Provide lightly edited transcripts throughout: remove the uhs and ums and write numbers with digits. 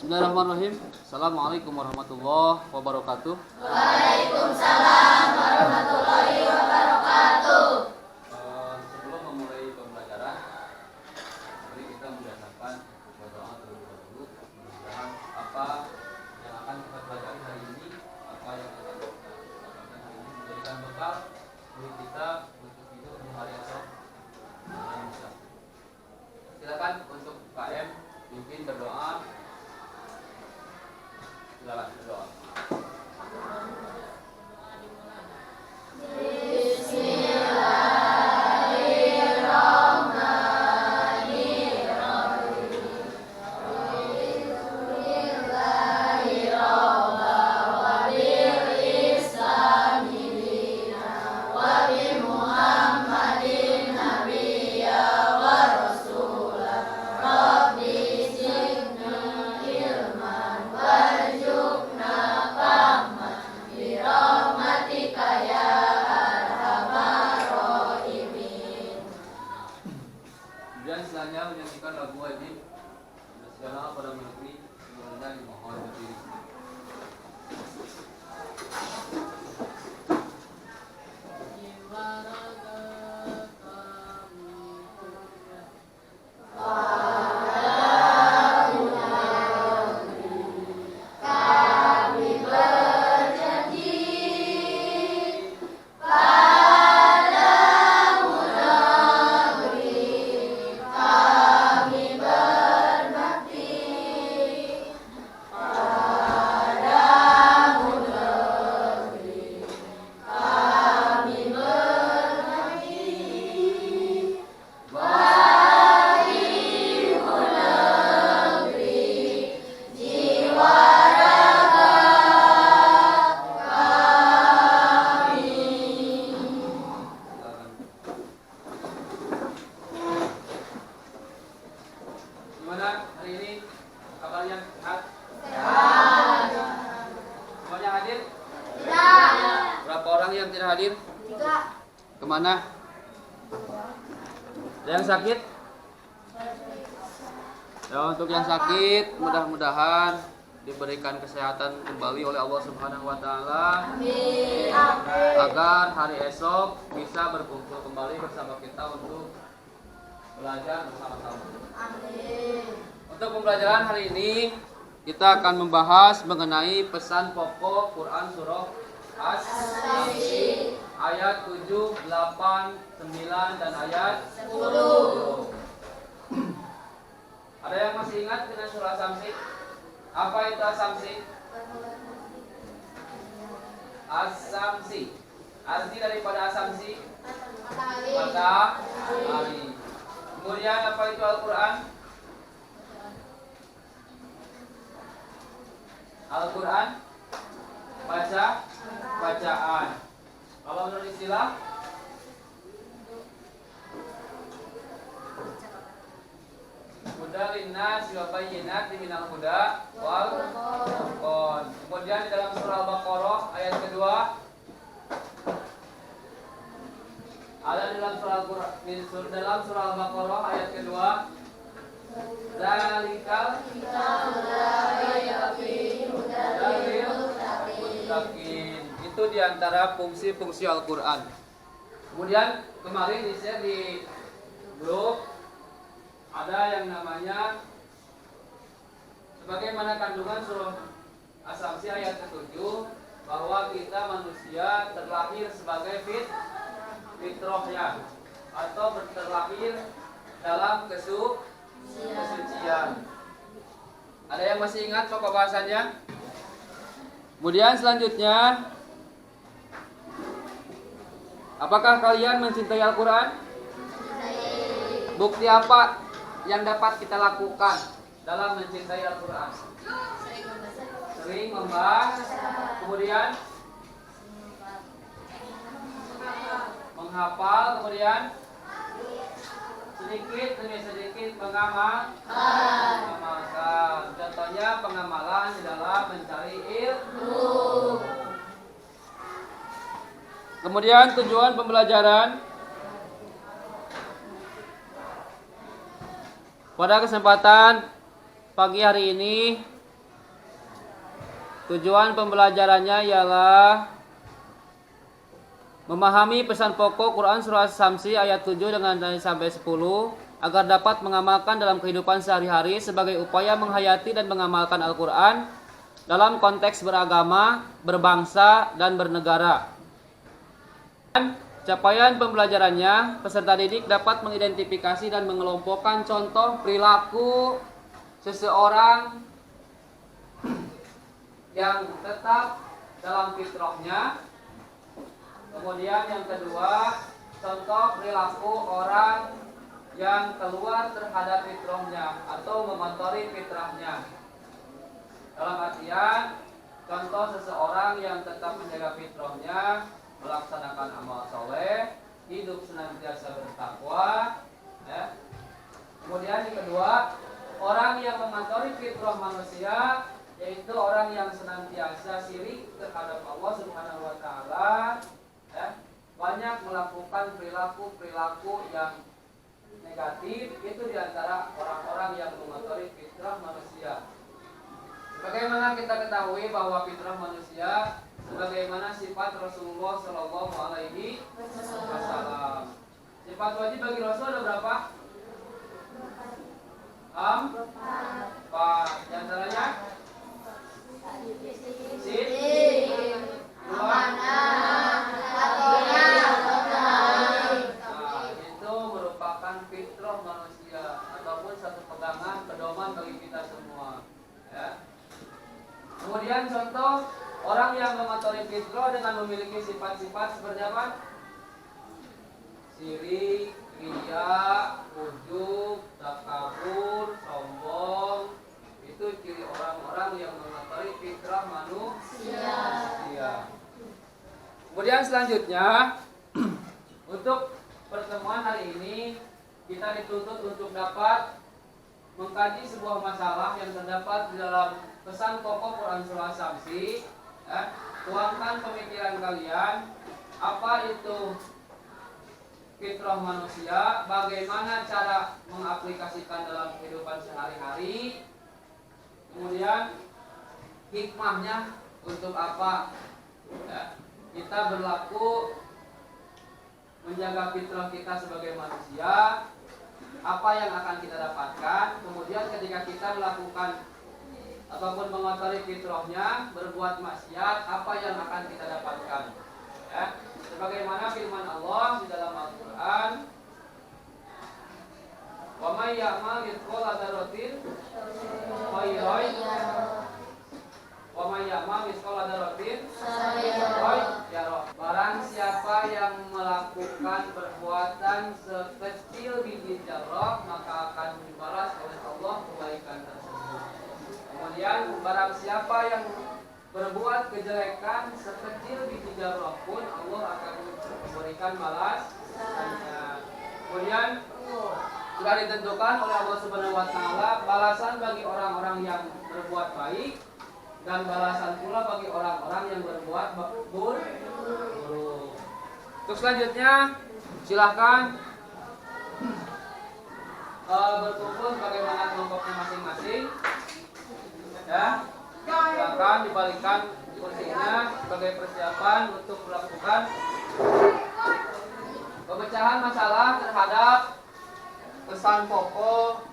Bismillahirrahmanirrahim. Assalamualaikum warahmatullahi wabarakatuh. Waalaikumsalam warahmatullahi wabarakatuh. Sebelum memulai pembelajaran, mari kita mendasarkan berdoa terlebih dahulu. Mudah-mudahan apa yang akan kita pelajari hari ini, apa yang akan kita dapatkan hari ini menjadikan bekal bagi kita untuk hidup di hari esok. Silakan untuk KM pimpin berdoa. Silakan berdoa. Kemudian selanjutnya menyanyikan lagu wajib nasional pada negeri semuanya dimohon berdiri. Gimana hari ini kabarnya sehat? Sehat. Semuanya hadir? Tidak. Berapa orang yang tidak hadir? 3. Kemana? Ada yang sakit? Ya, untuk yang sakit mudah-mudahan diberikan kesehatan kembali oleh Allah Subhanahu wa taala. Amin. Agar hari esok bisa berkumpul kembali bersama kita untuk belajar bersama-sama. Amin. Untuk pembelajaran hari ini kita akan membahas mengenai pesan pokok Quran surah As-Samsi ayat 7, 8, 9 dan ayat 10. Ada yang masih ingat dengan surah As-Samsi? Apa itu As-Samsi? As-Samsi. Arti daripada As-Samsi? Matahari. Kemudian apa itu Al-Quran? Al-Quran bacaan. Kalau menurut istilah huda linnas wa bayyinatin minal huda wal furqan. Kemudian di dalam surah Al-Baqarah ayat kedua ada dalam surah Al-Baqarah ayat kedua zalikal muttaqin. Itu diantara fungsi-fungsi Al-Quran. Kemudian kemarin di-share di grup ada yang namanya sebagaimana kandungan surah As-Samsi ayat ke-7 bahwa kita manusia terlahir sebagai fitrahnya atau terlahir dalam kesucian. Ada yang masih ingat pokok bahasanya? Kemudian selanjutnya, apakah kalian mencintai Al-Quran? Bukti apa yang dapat kita lakukan dalam mencintai Al-Quran? Sering membaca, kemudian menghafal, kemudian sedikit demi sedikit mengamalkan. Contohnya pengamalan di dalam mencari ilmu. Kemudian tujuan pembelajaran. Pada kesempatan pagi hari ini Tujuan pembelajarannya ialah memahami pesan pokok Quran surah Samsi ayat 7 dengan sampai 10 agar dapat mengamalkan dalam kehidupan sehari-hari sebagai upaya menghayati dan mengamalkan Al-Quran dalam konteks beragama, berbangsa, dan bernegara. Capaian pembelajarannya, peserta didik dapat mengidentifikasi dan mengelompokkan contoh perilaku seseorang yang tetap dalam fitrahnya. Kemudian yang kedua, contoh perilaku orang yang keluar terhadap fitrahnya atau mengotori fitrahnya. Dalam artian, contoh seseorang yang tetap menjaga fitrahnya, melaksanakan amal soleh, hidup senantiasa bertakwa. Ya. Kemudian yang kedua, orang yang mengotori fitrah manusia, yaitu orang yang senantiasa syirik terhadap Allah Subhanahu wa taala, ya, banyak melakukan perilaku-perilaku yang negatif, itu diantara orang-orang yang mengotori fitrah manusia. Bagaimana kita ketahui bahwa fitrah manusia sebagaimana sifat Rasulullah Shallallahu Alaihi Wasallam. Sifat wajib bagi Rasul ada berapa? 4. Di antaranya itu merupakan fitrah manusia ataupun satu pegangan pedoman bagi kita semua. Ya. Kemudian contoh orang yang mengotori fitrah dengan memiliki sifat-sifat seperti apa? Sirik, riya, ujub, takabur, sombong. Itu ciri orang-orang yang mengotori fitrah manusia. Kemudian selanjutnya untuk pertemuan hari ini kita dituntut untuk dapat mengkaji sebuah masalah yang terdapat di dalam pesan pokok Quran surah Samsi. Ya, tuangkan pemikiran kalian, apa itu fitrah manusia, bagaimana cara mengaplikasikan dalam kehidupan sehari-hari, kemudian hikmahnya untuk apa, ya, kita berlaku menjaga fitrah kita sebagai manusia, apa yang akan kita dapatkan, kemudian ketika kita melakukan ataupun mengotori fitrahnya, berbuat maksiat, apa yang akan kita dapatkan. Ya. Sebagaimana firman Allah di dalam Al-Quran, wa may ya'mal mithqala dzarratin khairan wa may ya'mal mithqala dzarratin khairan. Barang siapa yang melakukan perbuatan sekecil biji zarrah, maka akan dibalas oleh Allah kebaikan tersebut. Kemudian barang siapa yang berbuat kejelekan sekecil biji zarrah pun, Allah akan memberikan balasannya. Kemudian sudah ditentukan oleh Allah Subhanahu wa taala balasan bagi orang-orang yang berbuat baik dan balasan pula bagi orang-orang yang berbuat buruk. Untuk selanjutnya silahkan berkumpul bagaimana kelompoknya masing-masing. Ya, silakan dibalikkan kursinya sebagai persiapan untuk melakukan pemecahan masalah terhadap pesan pokok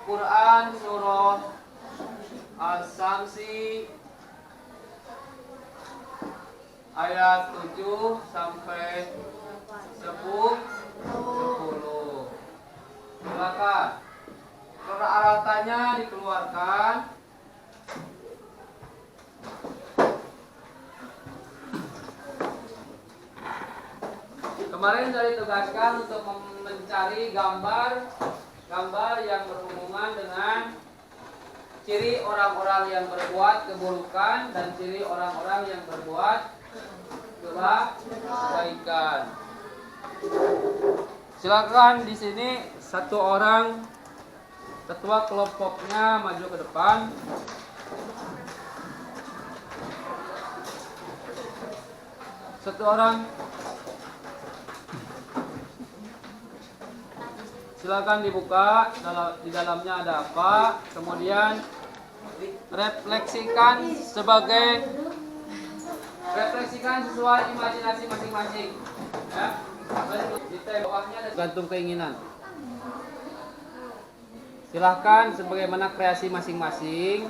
Quran surah As-Samsi ayat 7 sampai 10. Silakan. Peralatannya dikeluarkan. Kemarin sudah ditugaskan untuk mencari gambar yang berhubungan dengan ciri orang-orang yang berbuat keburukan dan ciri orang-orang yang berbuat kebaikan. Silakan di sini satu orang ketua kelompoknya maju ke depan. Satu orang. Silakan dibuka, di dalamnya ada apa. Kemudian refleksikan sesuai imajinasi masing-masing. Ya. Di bawahnya ada gantung keinginan. Silahkan sebagaimana kreasi masing-masing.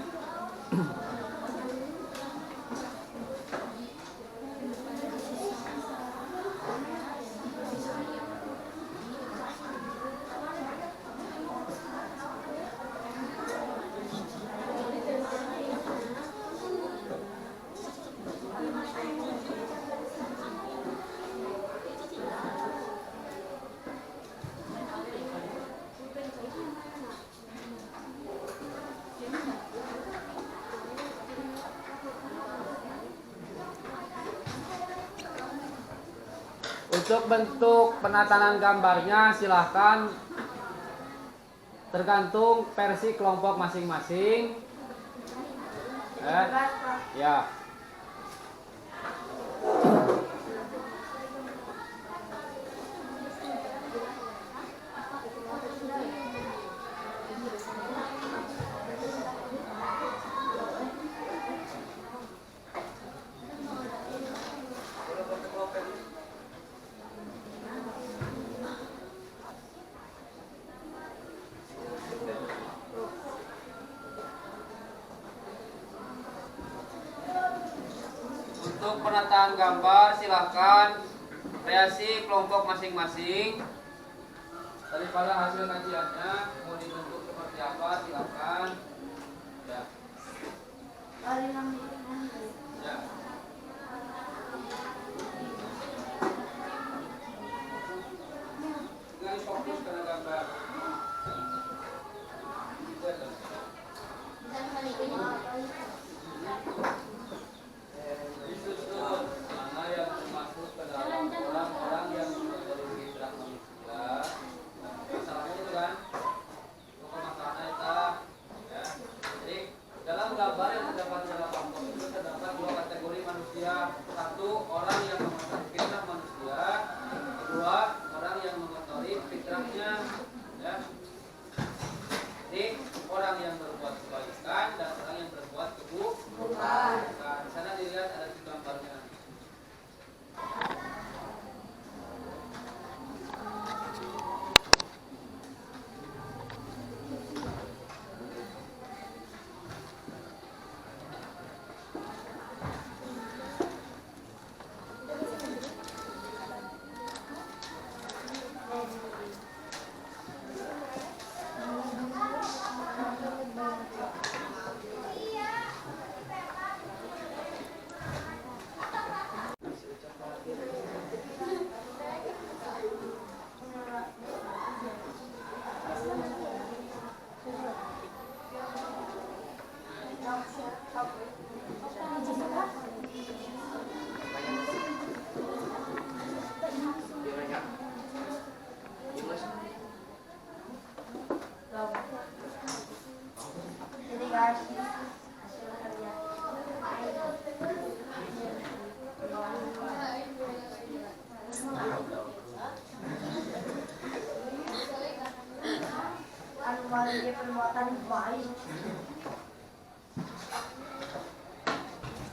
Untuk bentuk penataan gambarnya silahkan tergantung versi kelompok masing-masing. Ya. Untuk penataan gambar silahkan kreasi kelompok masing-masing. Daripada hasil kajiannya mau dibentuk seperti apa silahkan. Ya. Ya. Dengan fokus ke gambar. Disusun mana yang termasuk ke dalam orang-orang yang menjadi fitrah manusia. Masalahnya itu kan, masalahnya itu, ya. Jadi dalam gambar yang terdapat dalam kelompok itu terdapat dua kategori manusia. Satu, orang yang mengotori fitrah manusia. Kedua, orang yang mengotori fitrahnya. Ya. Jadi orang yang berbuat kebaikan dan orang yang berbuat keburukan. Di sana dilihat ada gambarnya. Jadi guys, hasil kerja. Anu malah dia perbuatan baik.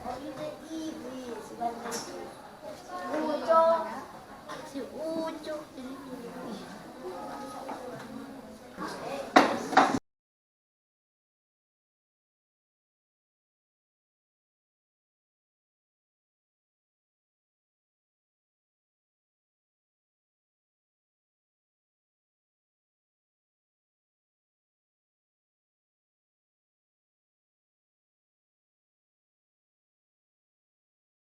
Oh itu iblis, si Ucok,